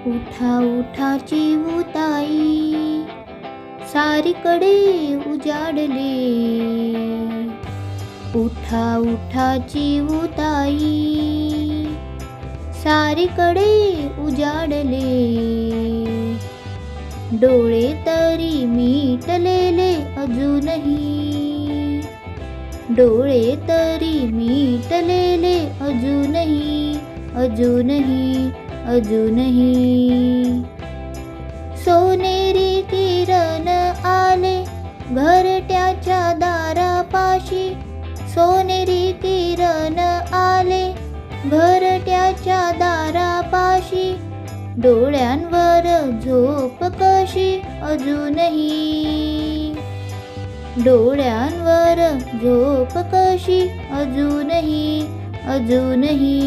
उठा उठा चिवताई, सारीकडे उजाडले। उठा उठा चिवताई, सारीकडे उजाडले। डोळे तरी मिटलेले अजूनही, डोळे तरी मिटलेले अजूनही, अजूनही, अजूनही। सोनेरी किरण आले घरट्याच्या दारापाशी, सोनेरी किरण आले घरट्याच्या दारापाशी। डोळ्यांवर झोप कशी अजूनही, डोळ्यांवर झोप कशी अजूनही, अजूनही,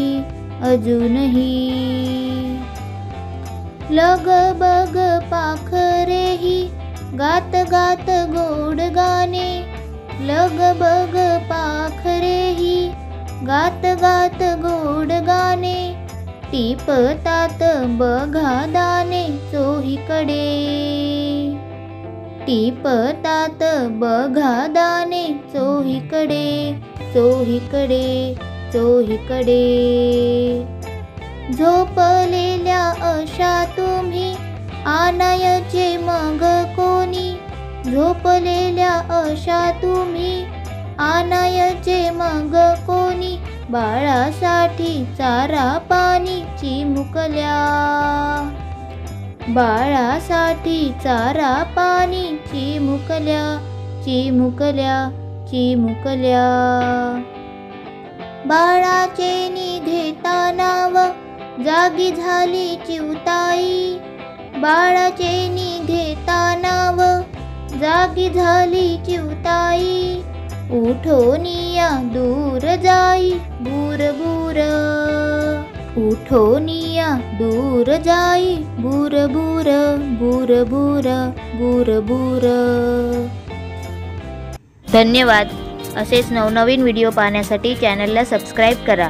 अजूनही। लगबग पाखरेही गात गात गोड गाणे, लगबग पाखरेही गात गात गोड गाणे। टिपतात बघा दाणे चोहीकडे, टिपतात बघा दाणे चोहीकडे, चोहीकडे, चोहीकडे। झोपलेल्या अशा तुम्ही आणायचे मग कोणी, झोपलेल्या अशा तुम्ही आणायचे मग कोणी। बाळासाठी चारा पाणी चिमुकल्या, बाळासाठी चारा पाणी चिमुकल्या, चिमुकल्या, चिमुकल्या। बाळाचे निघेता नाव जागी झाली चिवताई, बाळाचे निघेता नाव जागी झाली चिवताई। उठोनिया दूर जाई बुर बुर, उठोनिया दूर जाई बुर बुर, बुर बुर, बुर बुर। धन्यवाद। असेच नवनवीन व्हिडिओ पाहण्यासाठी चॅनलला सबस्क्राईब करा।